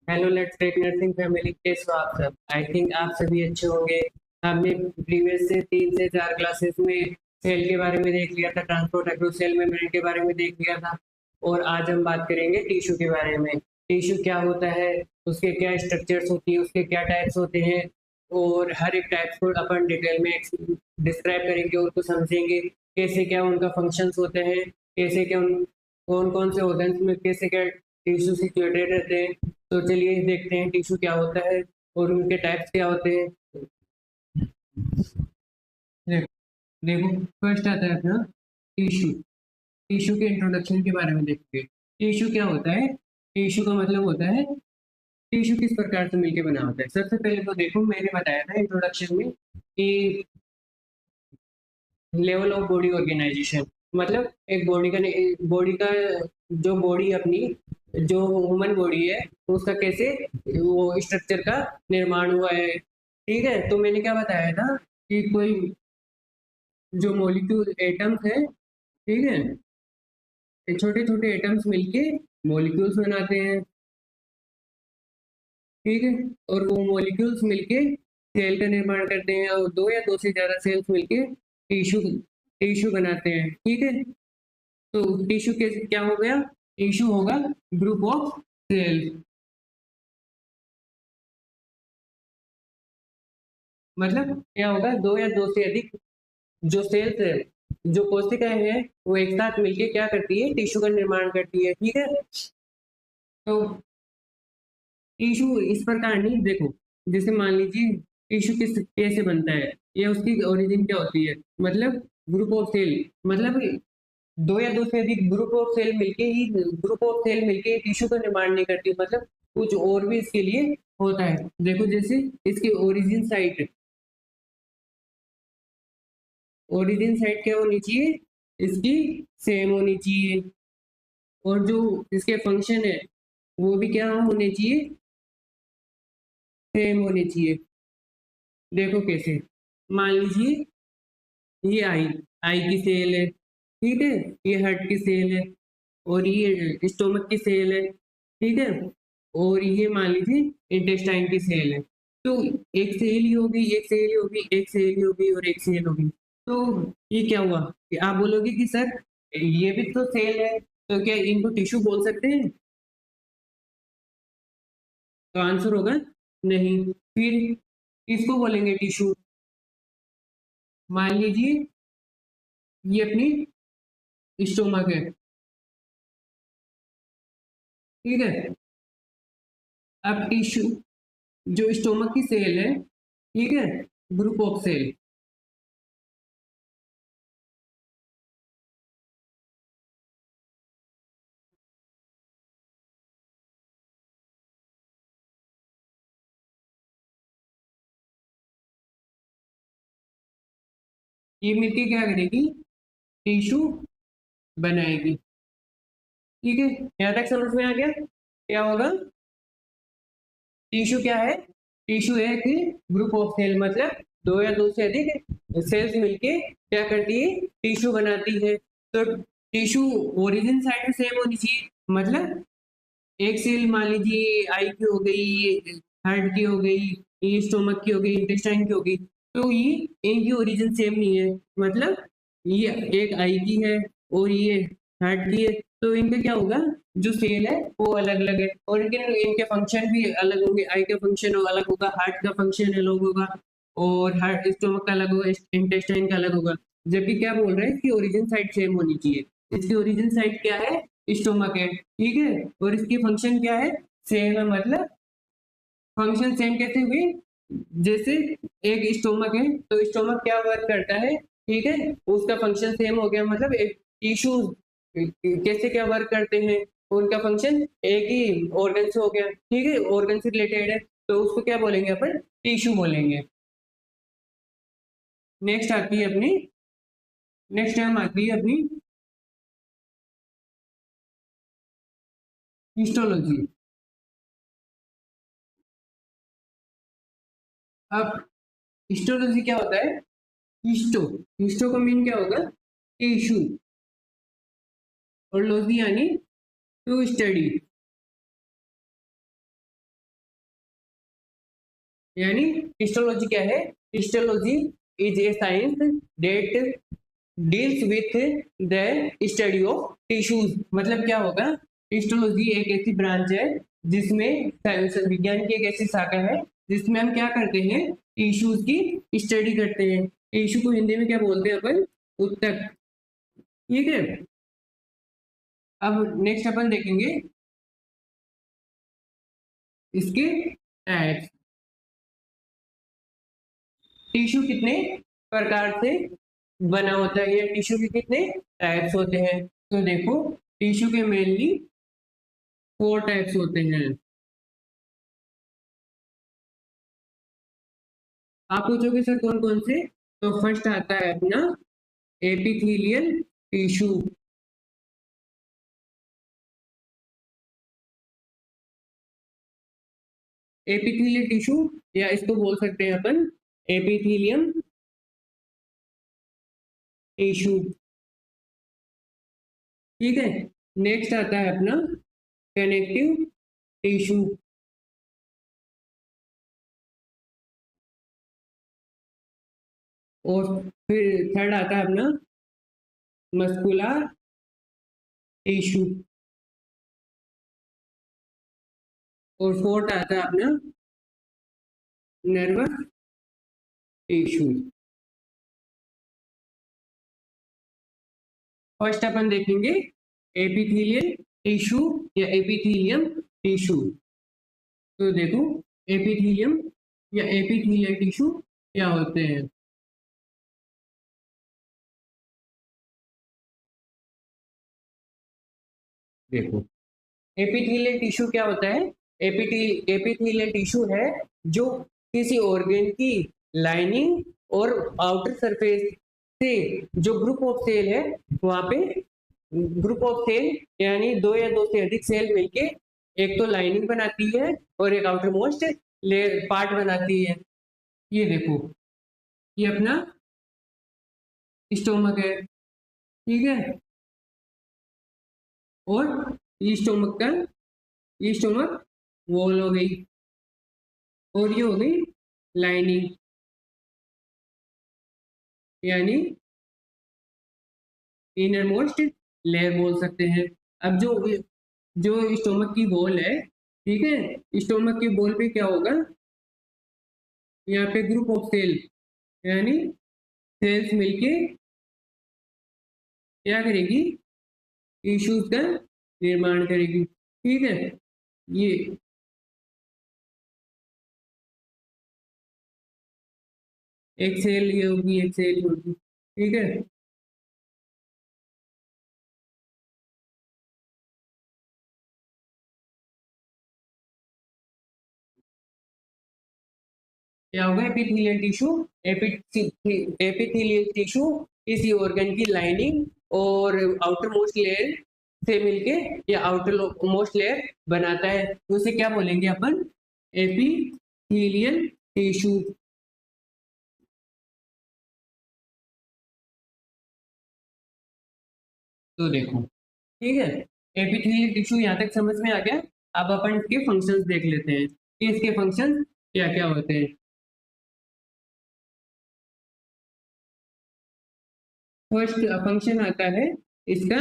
Hello let's take nursing family, कैसे हो आप सब? आई थिंक आप सभी अच्छे होंगे। हमने प्रीवियस से 3 से 4 क्लासेस में सेल के बारे में देख लिया था, ट्रांसपोर्ट एक्रोस सेल मेम्ब्रेन के बारे में देख लिया था। और आज हम बात करेंगे टिश्यू के बारे में। टिश्यू क्या होता है, उसके क्या स्ट्रक्चर्स होती है, उसके क्या टाइप्स होते हैं, और हर एक टाइप्स को अपन डिटेल में डिस्क्राइब करेंगे और कुछ समझेंगे कैसे क्या उनका फंक्शंस होते हैं, कैसे क्या कौन कौन से ऑर्गन्स में कैसे क्या टिश्यू सिचुएटेड रहते हैं। तो चलिए देखते हैं टिश्यू क्या होता है और उनके टाइप्स क्या होते हैं। देख- देखो, फर्स्ट आता है अपना टिश्यू। टिश्यू के इंट्रोडक्शन के बारे में देखते हैं। टिश्यू क्या होता है? टिश्यू का मतलब होता है टिश्यू किस प्रकार से मिलकर बना होता है। सबसे पहले तो देखो, मैंने बताया था इंट्रोडक्शन में कि लेवल ऑफ बॉडी ऑर्गेनाइजेशन, मतलब एक बॉडी का जो बॉडी अपनी जो ह्यूमन बॉडी है उसका कैसे वो स्ट्रक्चर का निर्माण हुआ है। ठीक है, तो मैंने क्या बताया था कि कोई जो मॉलिक्यूल एटम्स है, ठीक है, छोटे छोटे एटम्स मिलके मॉलिक्यूल्स बनाते हैं। ठीक है, और वो मॉलिक्यूल्स मिलके सेल का निर्माण करते हैं, और दो या दो से ज्यादा सेल्स मिलके टिश्यू टिश्यू बनाते हैं। ठीक है, तो टिश्यू के क्या हो गया? टिश्यू होगा ग्रुप ऑफ सेल। मतलब क्या होगा? दो या दो से अधिक जो सेल्स है, जो कोशिकाएं हैं, वो एक साथ मिलके क्या करती है? टिश्यू का निर्माण करती है। ठीक है, तो टिश्यू इस प्रकार नहीं, देखो, जैसे मान लीजिए टिश्यू किस कैसे बनता है, या उसकी ओरिजिन क्या होती है। मतलब ग्रुप ऑफ सेल, मतलब दो या दो से अधिक ग्रुप ऑफ सेल मिलके टिश्यू का निर्माण नहीं करती, मतलब कुछ और भी इसके लिए होता है। देखो, जैसे इसकी ओरिजिन साइट क्या होनी चाहिए? इसकी सेम होनी चाहिए। और जो इसके फंक्शन है वो भी क्या होने चाहिए? सेम होने चाहिए। देखो कैसे, मान लीजिए ये आई की सेल है, ठीक है, ये हार्ट की सेल है, और ये स्टोमक की सेल है, ठीक है, और ये मान लीजिए इंटेस्टाइन की सेल है। तो एक सेल ही होगी, एक सेल ही होगी, एक सेल ही होगी, और एक सेल होगी। तो ये क्या हुआ कि आप बोलोगे कि सर ये भी तो सेल है, तो क्या इनको टिश्यू बोल सकते हैं? तो आंसर होगा नहीं। फिर किसको बोलेंगे टिश्यू? मान लीजिए ये अपनी स्टोमक है, ठीक है। अब टिश्यू जो स्टोमक की सेल है, ठीक है, ग्रुप ऑफ सेल। ये मिलके क्या करेगी? टिश्यू बनाएगी। ठीक है, यहाँ तक समझ में आ गया क्या होगा? टिश्यू क्या है? टिश्यू है कि ग्रुप ऑफ सेल, मतलब दो या दो से अधिक सेल्स मिलके क्या करती है? टिश्यू बनाती है। तो टिश्यू ओरिजिन साइड में सेम होनी चाहिए, मतलब एक सेल मान लीजिए आई की हो गई, हार्ट की हो गई, ये स्टोमक की हो गई, इंटेस्टाइन की हो गई, तो ये इनकी ओरिजिन सेम नहीं है। मतलब ये एक आई की है और ये हार्ट की है, तो इनका क्या होगा? जो सेल है वो अलग अलग है, और इनके इनके फंक्शन भी अलग होंगे। आई का फंक्शन अलग होगा, हार्ट का फंक्शन अलग होगा, और हार्ट स्टोमक का अलग होगा, इंटेस्टाइन का अलग होगा। जबकि क्या बोल रहे हैं, इसकी ओरिजिन साइड सेम होनी चाहिए। इसकी ओरिजिन साइड क्या है? स्टोमक है, ठीक है, और इसकी फंक्शन क्या है? सेम है। मतलब फंक्शन सेम कैसे हुई? जैसे एक स्टोमक है, तो स्टोमक क्या वर्क करता है, ठीक है, उसका फंक्शन सेम हो गया। मतलब एक टिश्यू कैसे क्या वर्क करते हैं, उनका फंक्शन एक ही ऑर्गन से हो गया, ठीक है, ऑर्गन से रिलेटेड है, तो उसको क्या बोलेंगे अपन? टिश्यू बोलेंगे। नेक्स्ट आती है अपनी नेक्स्ट टाइम आती है अपनी हिस्टोलॉजी। अब हिस्टोलॉजी क्या होता है? हिस्टो हिस्टो का मीन क्या होगा? टिश्यू, और लॉजी यानी टू स्टडी। यानी हिस्टोलॉजी क्या है? Histology is a science date deals with the study of tissues. मतलब क्या होगा? हिस्टोलॉजी एक ऐसी ब्रांच है जिसमें विज्ञान की एक ऐसी शाखा है जिसमें हम क्या करते हैं? टिश्यूज की स्टडी करते हैं। टिश्यू को हिंदी में क्या बोलते हैं अपन? उत्तक। ठीक है। अब नेक्स्ट अपन देखेंगे इसके टाइप्स। टिश्यू कितने प्रकार से बना होता है या टिश्यू के कितने टाइप्स होते हैं? तो देखो, टिश्यू के मेनली 4 टाइप्स होते हैं। आप पूछोगे सर कौन कौन से? तो फर्स्ट आता है अपना एपिथेलियल टिश्यू। एपिथेलियल टिश्यू या इसको बोल सकते हैं अपन एपिथेलियम टिश्यू। ठीक है। नेक्स्ट आता है अपना कनेक्टिव टिश्यू। और फिर थर्ड आता है अपना मस्कुलर टिश्यू। और फोर्थ आता है अपना नर्वस टिश्यू। फर्स्ट अपन देखेंगे एपिथेलियल टिश्यू या एपिथेलियम टिश्यू। तो देखो, एपिथेलियम या एपिथेलियल टिश्यू क्या होते हैं? देखो, एपिथेलियल टिश्यू क्या होता है? एपिथेलियल टिश्यू है जो किसी ऑर्गन की लाइनिंग और आउटर सरफेस से जो ग्रुप ऑफ सेल है वहां पे, ग्रुप ऑफ सेल यानी दो या दो से अधिक सेल मिलके एक तो लाइनिंग बनाती है और एक आउटर मोस्ट लेयर पार्ट बनाती है। ये देखो, ये अपना स्टोमक है। ठीक है। और ये स्टोमक का, ये स्टोमक वॉल हो गई और ये हो गई लाइनिंग यानी इनर मोस्ट लेयर बोल सकते हैं। अब जो जो स्टोमक की वॉल है, ठीक है, स्टोमक की वॉल पे क्या होगा? यहाँ पे ग्रुप ऑफ सेल यानी सेल्स मिलके क्या करेगी? टिश्यूज का निर्माण करेगी। ठीक है। ये एक सेल ये होगी, एक सेल होगी। ठीक है। क्या होगा? Epithelial tissue. एपिथेलियल टिश्यू किसी ऑर्गन की लाइनिंग और आउटर मोस्ट लेयर से मिलके या आउटर मोस्ट लेयर बनाता है, तो उसे क्या बोलेंगे अपन? Epithelial tissue. तो देखो, ठीक है, एपिथेलियल टिश्यू यहाँ तक समझ में आ गया। अब अपन इसके फंक्शंस देख लेते हैं कि इसके फंक्शन क्या क्या होते हैं। फर्स्ट फंक्शन आता है इसका,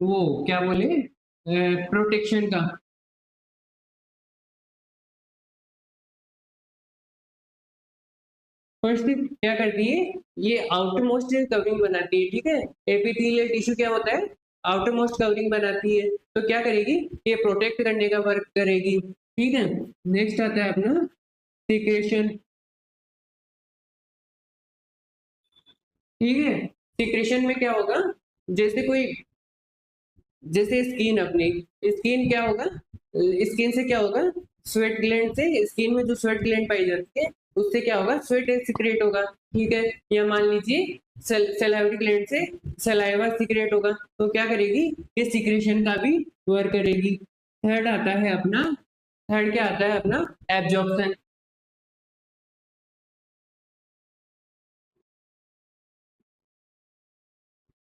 वो क्या बोले, प्रोटेक्शन का। फर्स्ट क्या करती है? ये आउटर मोस्ट कवरिंग बनाती है। ठीक है। एपिथेलियल टिश्यू क्या होता है? आउटर मोस्ट कवरिंग बनाती है। तो क्या करेगी? ये प्रोटेक्ट करने का वर्क करेगी। ठीक है। नेक्स्ट आता है अपना सिक्रेशन। ठीक है। सिक्रेशन में क्या होगा? जैसे कोई, जैसे स्किन, अपनी स्किन क्या होगा? स्किन से क्या होगा? स्वेट ग्लैंड से, स्किन में जो स्वेट ग्लैंड पाई जाती है उससे क्या होगा? स्वेट सिक्रेट होगा। ठीक है। या मान लीजिए सलाइवरी ग्लैंड से सलाइवा सिक्रेट होगा, तो क्या करेगी? ये सिक्रेशन का भी वर्क करेगी। थर्ड आता है अपना, थर्ड क्या आता है अपना? एब्जॉर्प्शन।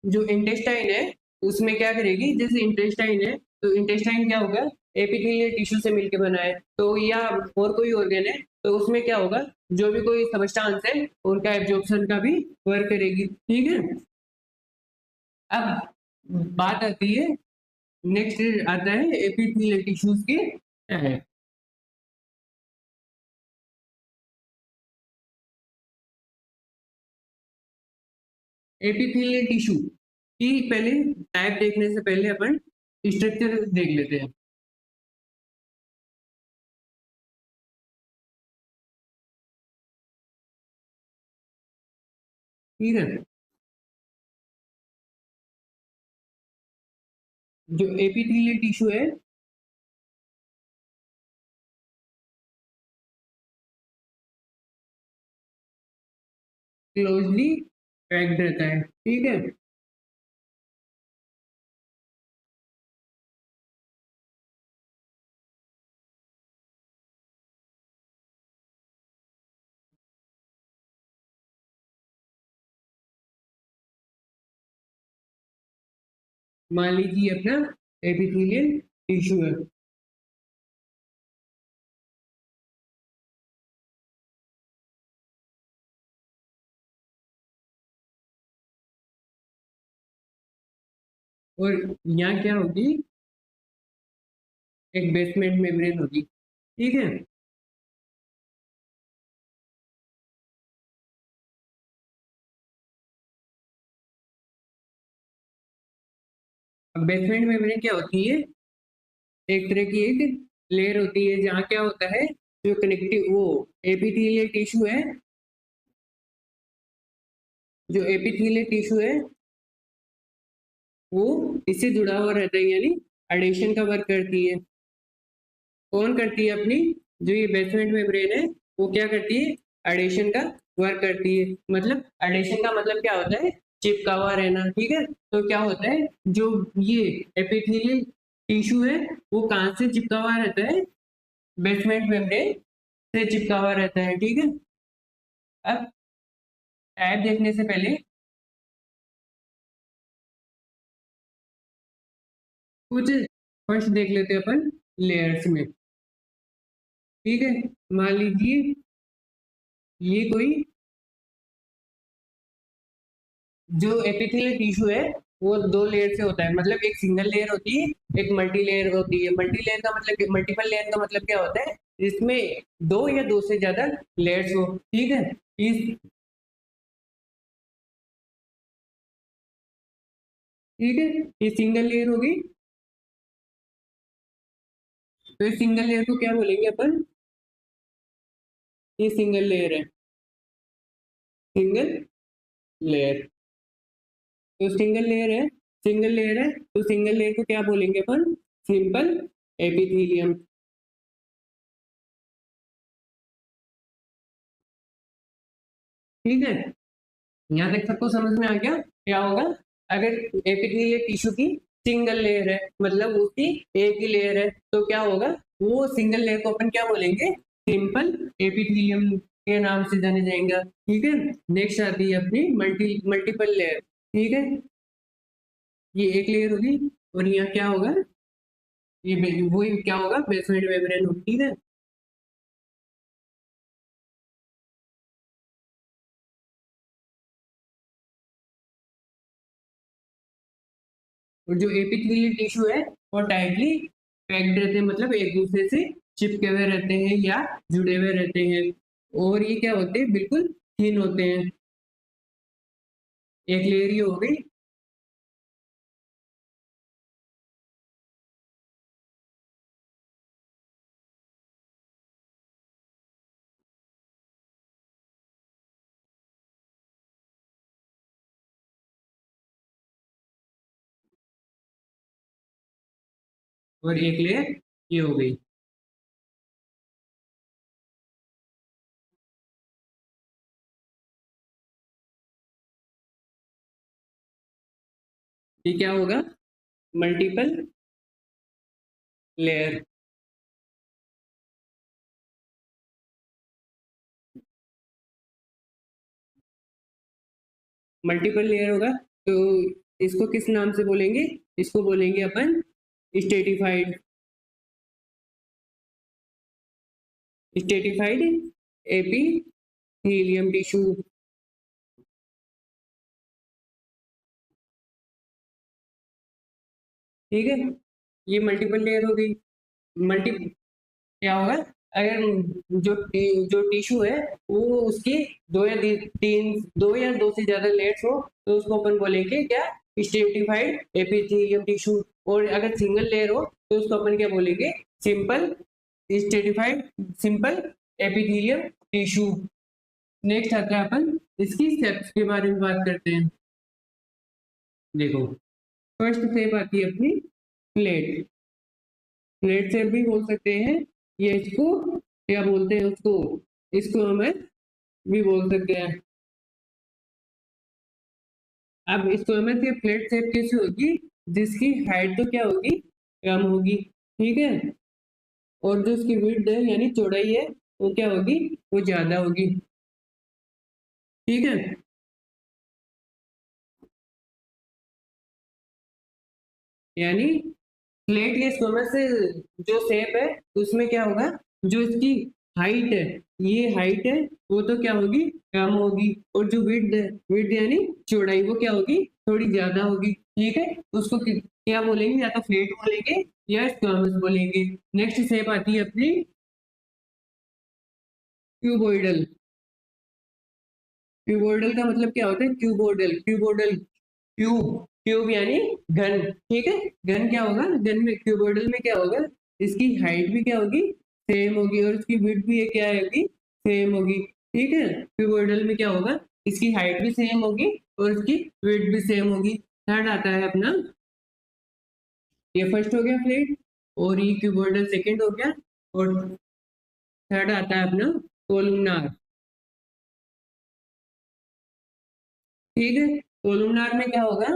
जो इंटेस्टाइन है उसमें क्या करेगी? जैसे इंटेस्टाइन है तो इंटेस्टाइन क्या होगा? एपिथेलियल टिश्यू से मिलकर बना है। तो या और कोई ऑर्गन है तो उसमें क्या होगा, जो भी कोई सब्सटेंस है उनका एब्जॉर्प्शन का भी वर्क करेगी। ठीक है, अब बात आती है, नेक्स्ट आता है एपिथेलियल टिश्यूज के क्या है। एपिथेलियल टिश्यू की पहले टाइप देखने से पहले अपन स्ट्रक्चर देख लेते हैं। ठीक है, जो एपिथेलियल टिश्यू है क्लोजली पैक्ड रहता है। ठीक है, मान लीजिए अपना एपिथेलियल टिश्यू है। और यहाँ क्या होगी, एक बेसमेंट मेम्ब्रेन होगी। ठीक है, अब बेसमेंट मेम्ब्रेन क्या होती है, एक तरह की एक लेयर होती है जहाँ क्या होता है, जो कनेक्टिव वो एपिथेलियल टिश्यू है, जो एपिथेलियल टिश्यू है वो इससे जुड़ा हुआ रहता है, यानी एडेशन का वर्क करती है। कौन करती है अपनी, जो ये बेसमेंट मेम्ब्रेन है वो क्या करती है, एडेशन का वर्क करती है। मतलब एडेशन का मतलब क्या होता है, चिपका हुआ रहना। ठीक है, तो क्या होता है, जो ये एपिथेलियल टिश्यू है वो कहाँ से चिपका हुआ रहता है, बेसमेंट मेम्ब्रेन से चिपका हुआ रहता है। ठीक है, अब टाइप देखने से पहले कुछ फर्स्ट देख लेते हैं अपन लेयर्स में। ठीक है, मान लीजिए ये कोई जो एपिथेलियल टिश्यू है वो दो लेयर से होता है, मतलब एक सिंगल लेयर होती है, एक मल्टी लेयर होती है। मल्टी लेयर का मतलब, मल्टीपल लेयर का मतलब क्या होता है, जिसमें दो या दो से ज्यादा लेयर्स हो। ठीक है, इस ठीक है, ये सिंगल लेयर होगी। तो इस सिंगल लेयर को क्या बोलेंगे अपन, ये सिंगल लेयर है, सिंगल लेयर। तो सिंगल लेयर है, सिंगल लेयर है, तो सिंगल लेयर को क्या बोलेंगे अपन, सिंपल एपिथेलियम। ठीक है, यहाँ तक सबको समझ में आ गया क्या होगा, अगर एपिथेलियल टिश्यू की सिंगल लेयर है, मतलब उसकी एक ही लेयर है, तो क्या होगा, वो सिंगल लेयर को अपन क्या बोलेंगे, सिंपल एपिथेलियम के नाम से जाने जाएंगे। ठीक है, नेक्स्ट आती है अपनी मल्टीपल लेयर। ठीक है, ये एक लेयर होगी, और यहाँ क्या होगा, ये वही क्या होगा, बेसमेंट मेम्ब्रेन होगी। ठीक है, और जो एपिथेलियल टिश्यू है वो टाइटली पैक्ड रहते हैं, मतलब एक दूसरे से चिपके हुए रहते हैं या जुड़े हुए रहते हैं। और ये क्या होते हैं, बिल्कुल थिन होते हैं। एक लेयर ये हो गई, और एक लेयर ये हो गई। ये क्या होगा, मल्टीपल लेयर। मल्टीपल लेयर होगा, तो इसको किस नाम से बोलेंगे, इसको बोलेंगे अपन स्टेटिफाइड, स्टेटिफाइड एपिथेलियम टिश्यू। ठीक है, ये मल्टीपल लेयर हो गई। मल्टी क्या होगा, अगर जो टिश्यू है वो उसकी दो या दो से ज्यादा लेयर्स हो तो उसको अपन बोलेंगे क्या, स्ट्रेटिफाइड एपिथेलियम टिश्यू। और अगर सिंगल लेयर हो तो उसको अपन क्या बोलेंगे, simple stratified simple epithelium tissue. Next आता है अपन इसकी स्टेप्स के बारे में बात करते हैं। देखो, फर्स्ट स्टेप आती है अपनी प्लेट। प्लेट शेप भी बोल सकते हैं, ये इसको क्या बोलते हैं, उसको इसको हमें भी बोल सकते हैं। अब इसको हमें से प्लेट शेप कैसे होगी, जिसकी हाइट तो क्या होगी, कम होगी। ठीक है, और जो उसकी विड्थ है यानी चौड़ाई है वो क्या होगी, वो ज्यादा होगी। ठीक है, यानी प्लेट के स्टोमक से जो शेप है उसमें क्या होगा, जो इसकी हाइट है, ये हाइट है वो तो क्या होगी, कम होगी। और जो विड्थ है, विड्थ यानी चौड़ाई, वो क्या होगी, थोड़ी ज्यादा होगी। ठीक है, उसको क्या बोलेंगे, या तो फ्लैट बोलेंगे या स्क्वामस बोलेंगे। नेक्स्ट शेप आती है अपनी क्यूबोइडल। क्यूबोइडल का मतलब क्या होता है, क्यूबोइडल क्यूबोइडल क्यूब, क्यूब यानी घन। ठीक है, घन क्या होगा, घन में क्यूबोइडल में क्या होगा, इसकी हाइट भी क्या होगी, सेम होगी, और इसकी विड्थ भी क्या होगी, सेम होगी। ठीक है, क्यूबोइडल में क्या होगा, इसकी हाइट भी सेम होगी और इसकी विड्थ भी सेम होगी। थर्ड आता है अपना, ये फर्स्ट हो गया प्लेट, और ये क्यूबोइडल सेकंड हो गया, और थर्ड आता है अपना कोलुमनार। ठीक है, कोलुमनार में क्या होगा,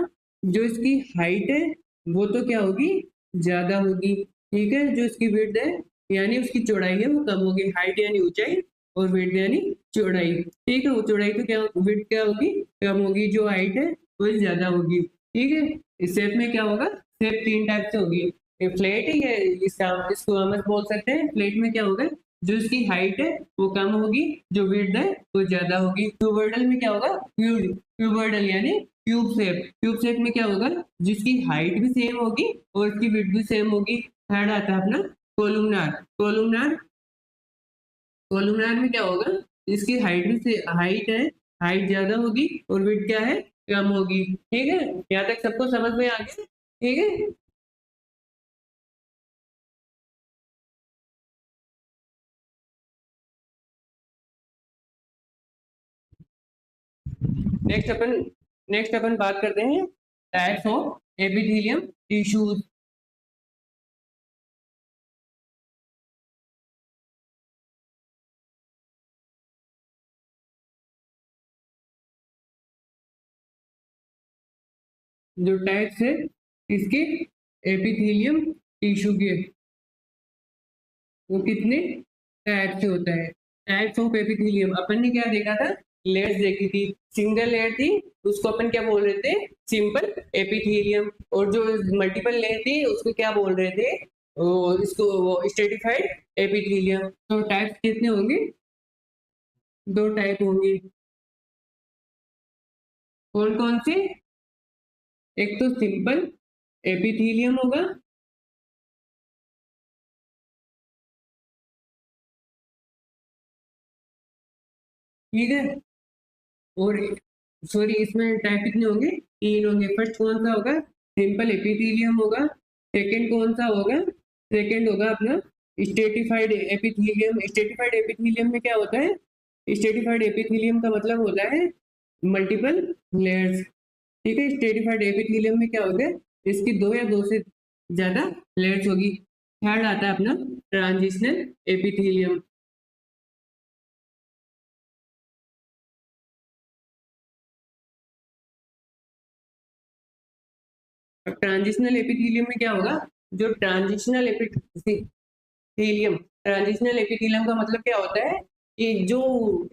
जो इसकी हाइट है वो तो क्या होगी, ज्यादा होगी। ठीक है, जो इसकी विड्थ है यानी उसकी चौड़ाई है वो कम होगी। हाइट यानी ऊंचाई और विड्थ यानी चौड़ाई। ठीक है, वो चौड़ाई तो क्या, विड्थ क्या होगी, कम होगी, जो हाइट है वो ज्यादा होगी। ठीक है, इस शेप में क्या होगा, शेप तीन टाइप से होगी, ये फ्लैट है, ये इसको हम बोल सकते हैं। फ्लैट में क्या होगा, जो इसकी हाइट है वो कम होगी, जो विड्थ है वो ज्यादा होगी। क्यूबोइडल में क्या होगा, क्यूबोइडल यानी क्यूब शेप। क्यूब शेप में क्या होगा, जिसकी हाइट भी सेम होगी और इसकी विड्थ भी सेम होगी। थर्ड आता है अपना कोलुमनार। कोलुमनार कोलुमनार में क्या होगा, इसकी हाइट भी से हाइट है, हाइट ज्यादा होगी और विड्थ क्या है, कम होगी। ठीक है, यहाँ तक सबको समझ में आ गया। ठीक है, नेक्स्ट अपन बात करते हैं टाइप्स ऑफ एपिथेलियम टिश्यूज। जो टाइप्स है इसके एपिथेलियम टिश्यू के, वो कितने टाइप से होता है। टाइप्स ऑफ एपिथेलियम, अपन ने क्या देखा था, लेयर्स देखी थी। सिंगल लेयर थी उसको अपन क्या बोल रहे थे, सिंपल एपिथेलियम। और जो मल्टीपल लेयर थी उसको क्या बोल रहे थे, इसको वो स्ट्रेटिफाइड एपिथेलियम। तो टाइप्स कितने होंगे, दो टाइप होंगे। कौन कौन से, एक तो सिंपल एपिथेलियम होगा, ठीक है। और सॉरी, इसमें टाइप कितने होंगे, तीन होंगे। फर्स्ट कौन सा होगा, सिंपल एपिथेलियम होगा। सेकंड कौन सा होगा, सेकंड होगा अपना स्ट्रेटिफाइड एपिथेलियम। स्ट्रेटिफाइड एपिथेलियम में क्या होता है, स्ट्रेटिफाइड एपिथेलियम का मतलब होता है मल्टीपल लेयर्स। ठीक है, स्ट्रेटिफाइड एपिथेलियम में क्या होगा, इसकी दो या दो से ज्यादा लेयर्स होगी। थर्ड आता है अपना ट्रांजिशनल एपिथेलियम। ट्रांजिशनल एपिथेलियम में क्या होगा, जो ट्रांजिशनल एपिथेलियम, ट्रांजिशनल एपिथेलियम का मतलब क्या होता है कि जो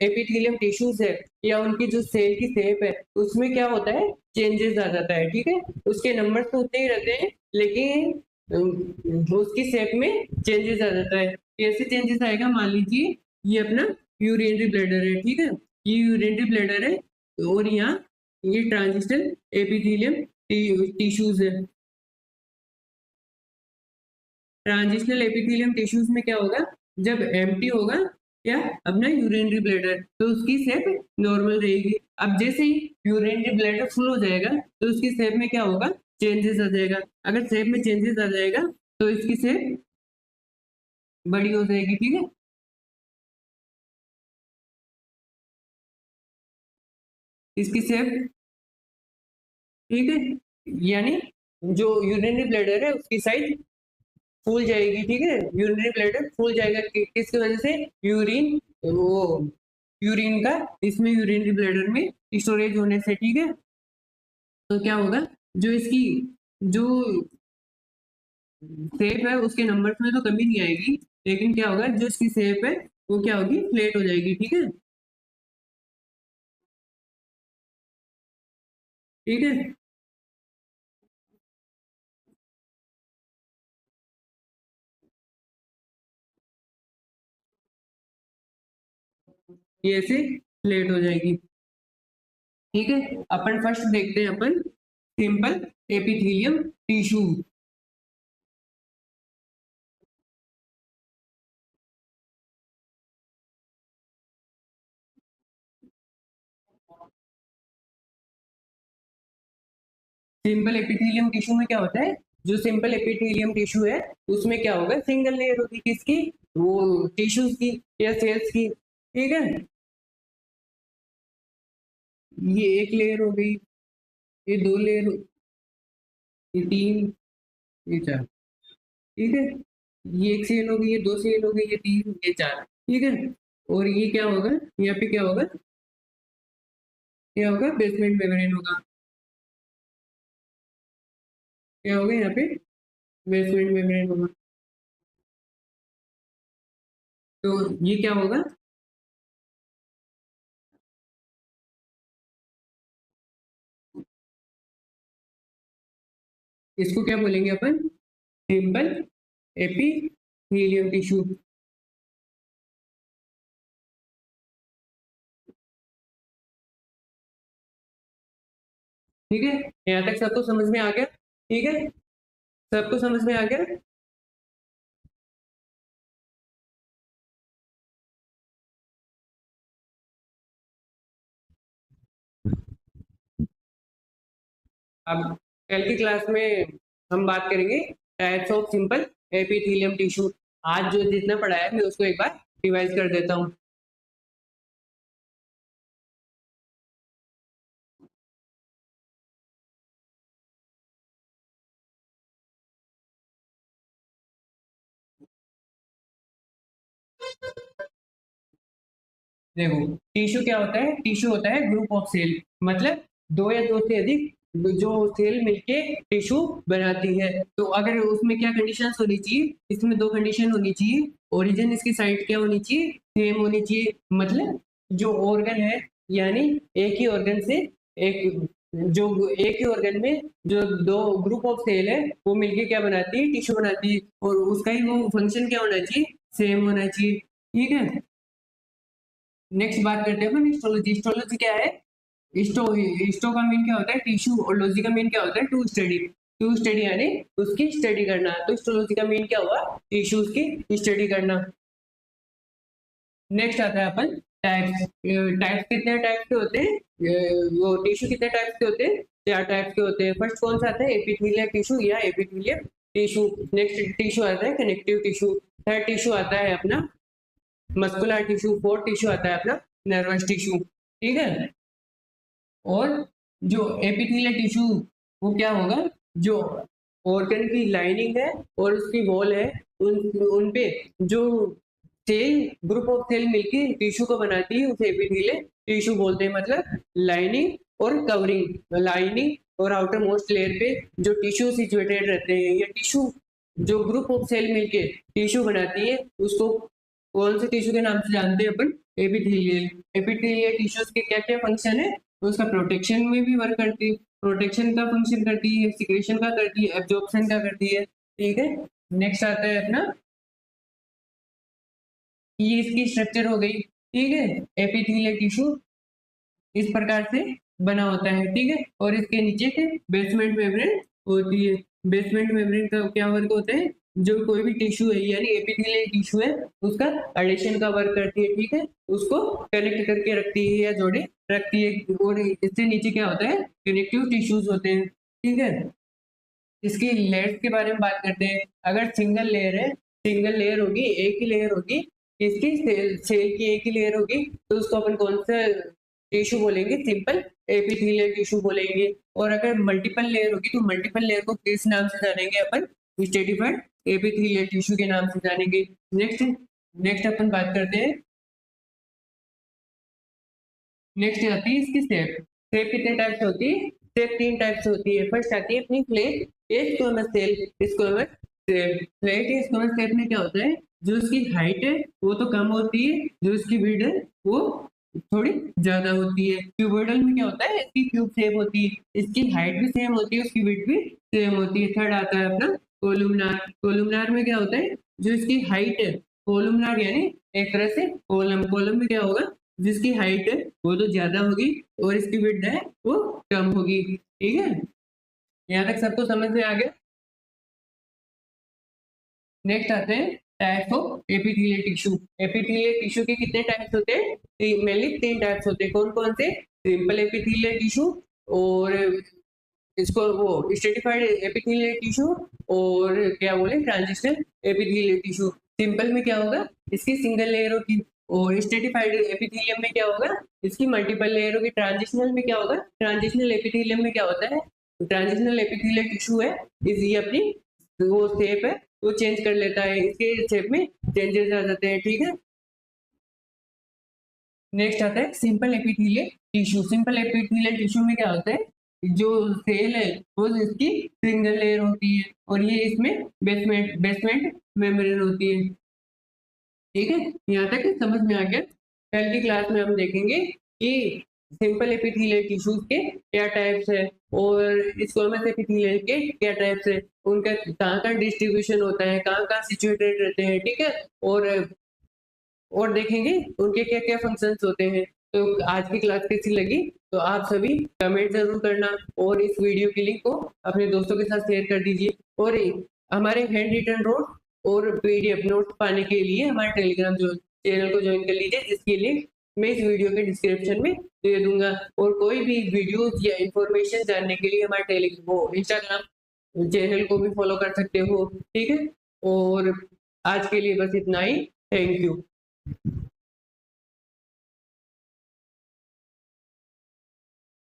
एपिथेलियम टिश्यूज है या उनकी जो सेल की शेप है उसमें क्या होता है, चेंजेस आ जाता है। ठीक है, उसके नंबर्स तो उतने ही रहते हैं लेकिन उसकी शेप में चेंजेस आ जाता है। कैसे चेंजेस आएगा, मान लीजिए ये अपना यूरिनरी ब्लैडर है, ठीक है, ये यूरिनरी ब्लैडर है। और यहाँ ये ट्रांजिशनल एपिथेलियम टिश्यूज है। ट्रांजिशनल एपिथेलियम टिश्यूज में क्या होगा, जब एम्प्टी होगा क्या अपना यूरिनरी ब्लैडर, तो उसकी शेप नॉर्मल रहेगी। अब जैसे ही यूरिनरी ब्लैडर फुल हो जाएगा तो उसकी शेप में क्या होगा, चेंजेस आ जाएगा। अगर शेप में चेंजेस आ जाएगा तो इसकी शेप बड़ी हो जाएगी, ठीक है। इसकी शेप, ठीक है, यानी जो यूरिनरी ब्लैडर है उसकी साइज फूल जाएगी, ठीक है, यूरिनरी ब्लैडर फूल जाएगा किसकी वजह से, यूरिन, वो यूरिन का इसमें यूरिनरी ब्लैडर में स्टोरेज होने से, ठीक है। तो क्या होगा, जो इसकी जो शेप है उसके नंबर्स में तो कमी नहीं आएगी, लेकिन क्या होगा जो इसकी शेप है वो क्या होगी, फ्लैट हो जाएगी, ठीक है, ठीक है। ये ऐसे फ्लैट हो जाएगी, ठीक है। अपन फर्स्ट देखते हैं अपन simple epithelium tissue. Simple epithelium tissue में क्या होता है, जो सिंपल एपिथेलियम टिश्यू है उसमें क्या होगा, सिंगल लेयर होगी किसकी, वो टिश्यूज की या सेल्स की, ठीक है। ये एक लेयर हो गई, ये दो लेयर, ये तीन, ये चार, ठीक है। ये एक सेल हो गई, ये दो सेल हो गई, ये तीन, ये चार, ठीक है। और ये क्या होगा, यहाँ पे क्या होगा, बेसमेंट मेम्ब्रेन होगा, क्या होगा यहाँ पे, बेसमेंट मेम्ब्रेन होगा। तो ये क्या होगा, इसको क्या बोलेंगे अपन, सिंपल एपिथेलियम टिश्यू, ठीक है। यहाँ तक सबको समझ में आ गया, ठीक है, सबको समझ में आ गया। अब कल की क्लास में हम बात करेंगे types of simple epithelium tissue. आज जो जितना पढ़ा है मैं उसको एक बार रिवाइज कर देता हूँ। देखो, टिश्यू क्या होता है, टिश्यू होता है ग्रुप ऑफ सेल, मतलब दो या दो से अधिक जो सेल मिलके टिश्यू बनाती है। तो अगर उसमें क्या कंडीशंस होनी चाहिए, इसमें दो कंडीशन होनी चाहिए, ओरिजिन इसकी साइड क्या होनी चाहिए, सेम होनी चाहिए, मतलब जो ऑर्गन है, यानी एक ही ऑर्गन से एक, जो एक ही ऑर्गन में जो दो ग्रुप ऑफ सेल है वो मिलके क्या बनाती है, टिश्यू बनाती है, और उसका ही वो फंक्शन क्या होना चाहिए, सेम होना चाहिए, ठीक है। नेक्स्ट बात करते हैं अपन हिस्टोलॉजी। हिस्टोलॉजी क्या है, हिस्टो का मीन क्या होता है टिश्यू, और लॉजी का मीन क्या होता है, टू स्टडी। टू स्टडी यानी उसकी स्टडी करना, तो हिस्टोलॉजी का मीन क्या हुआ, टिश्यूज की स्टडी करना। नेक्स्ट आता है अपन टाइप्स। टाइप्स कितने टाइप्स के होते हैं, वो टिश्यू कितने टाइप्स के होते हैं, चार टाइप्स के होते हैं। फर्स्ट कौन सा आता है, एपिथेलियल टिश्यू या एपिथेलियल टिश्यू। नेक्स्ट टिश्यू आता है कनेक्टिव टिश्यू। थर्ड टिश्यू आता है अपना मस्कुलर टिश्यू। फोर्थ टिश्यू आता है अपना नर्वस टिश्यू, ठीक है। और जो एपिथेलियल टिश्यू वो क्या होगा, जो ऑर्गन की लाइनिंग है और उसकी वॉल है, उन उन पे जो सेल, ग्रुप ऑफ सेल मिलके टिश्यू को बनाती है उसे एपिथेलियल टिश्यू बोलते हैं। मतलब लाइनिंग और कवरिंग, लाइनिंग और आउटर मोस्ट लेयर पे जो टिश्यू सिचुएटेड रहते हैं, ये टिश्यू जो ग्रुप ऑफ सेल मिलके टिश्यू बनाती है उसको कौन से टिश्यू के नाम से जानते हैं अपन, एपिथेलियल। एपिथेलियल टिश्यूज के क्या क्या फंक्शन है, तो उसका प्रोटेक्शन में भी वर्क करती है, प्रोटेक्शन का फंक्शन करती है, सिक्रेशन का करती है, एब्जॉर्प्शन का करती है, ठीक है। नेक्स्ट आता है अपना, ये इसकी स्ट्रक्चर हो गई, ठीक है। एपिथेलियल टिश्यू इस प्रकार से बना होता है, ठीक है। और इसके नीचे के बेसमेंट मेम्ब्रेन होती है। बेसमेंट मेम्ब्रेन का क्या वर्क होता है, जो कोई भी टिश्यू है यानी एपिथेलियल टिश्यू है उसका एडिशन का वर्क करती है, ठीक है। उसको कनेक्ट करके रखती है या जोड़े रखती है। और इससे नीचे क्या होता है, कनेक्टिव टिश्यूज होते हैं, ठीक है। इसकी लेयर्स के बारे में बात करते हैं। अगर सिंगल लेयर है, सिंगल लेयर होगी, एक ही लेयर होगी, इसकी सेल की एक ही लेयर होगी, तो उसको अपन कौन सा टिश्यू बोलेंगे, सिंपल एपिथेलियल टिश्यू बोलेंगे। और अगर मल्टीपल लेयर होगी तो मल्टीपल लेयर को किस नाम से जानेंगे अपन, स्ट्रेटिफाइड एपिथेलियल टिश्यू के नाम से जानेंगे। नेक्स्ट नेक्स्ट अपन बात करते हैं, नेक्स्ट आती है इसकी शेप। शेप कितने टाइप से होती है, शेप 3 टाइप से होती है। फर्स्ट आती है अपनी flat squamous cell. Squamous shape, flat squamous shape में क्या होता है, जो इसकी हाइट है वो तो कम होती है, जो इसकी विड्थ है वो थोड़ी ज्यादा होती है। क्यूबोइडल में क्या होता है, इसकी क्यूब शेप होती है, इसकी हाइट भी सेम होती है, उसकी विड्थ भी सेम होती है। थर्ड आता है अपना कोलुमनार। कोलुमनार में क्या होता है, जो इसकी हाइट है, कोलुमनार यानी एक तरह से कॉलम, कॉलम में क्या होगा, जिसकी हाइट है वो तो ज्यादा होगी और इसकी विड्थ है वो कम होगी, ठीक है। यहाँ तक सबको समझ में आ गया। नेक्स्ट आते हैं types of epithelial tissue. Epithelial tissue के कितने टाइप्स होते हैं, मेनली 3 टाइप्स होते हैं। कौन कौन से, सिंपल एपिथेलियल टिश्यू, और इसको वो स्ट्रेटिफाइड एपिथेलियल टिश्यू, और क्या बोले ट्रांजिशनल एपिथेलियल टिश्यू। सिंपल में क्या होगा, इसकी सिंगल लेयर होगी, और स्ट्रेटिफाइड एपिथेलियम में क्या होगा, इसकी मल्टीपल लेयर होगी। ट्रांजिशनल में क्या होगा, ट्रांजिशनल एपिथेलियम में क्या होता है, ट्रांजिशनल एपिथेलियल टिश्यू है, इस ये अपनी वो शेप है वो चेंज कर लेता है, इसके शेप में चेंजेस आ जाते हैं, ठीक है। नेक्स्ट आता है simple epithelial tissue. Simple epithelial tissue में क्या होता है, जो सेल है वो इसकी सिंगल लेयर होती है, और ये इसमें बेसमेंट बेसमेंट मेम्ब्रेन होती है, ठीक है। यहाँ तक समझ में आ गया। कल की क्लास में हम देखेंगे कि सिंपल एपिथेलियल टिश्यूज के क्या टाइप्स है, और स्क्वैमस एपिथेलियल के क्या टाइप्स है, उनका कहाँ कहाँ डिस्ट्रीब्यूशन होता है, कहाँ कहाँ सिचुएटेड रहते हैं, ठीक है। और देखेंगे उनके क्या क्या फंक्शंस होते हैं। तो आज की क्लास कैसी लगी, तो आप सभी कमेंट जरूर करना, और इस वीडियो की लिंक को अपने दोस्तों के साथ शेयर कर दीजिए। और हमारे हैंड रिटन नोट और पीडीएफ नोट पाने के लिए हमारे टेलीग्राम जो चैनल को ज्वाइन कर लीजिए, जिसके लिंक मैं इस वीडियो के डिस्क्रिप्शन में दे दूंगा। और कोई भी वीडियोस या इंफॉर्मेशन जानने के लिए हमारे टेलीग्राम वो इंस्टाग्राम चैनल को भी फॉलो कर सकते हो, ठीक है। और आज के लिए बस इतना ही, थैंक यू।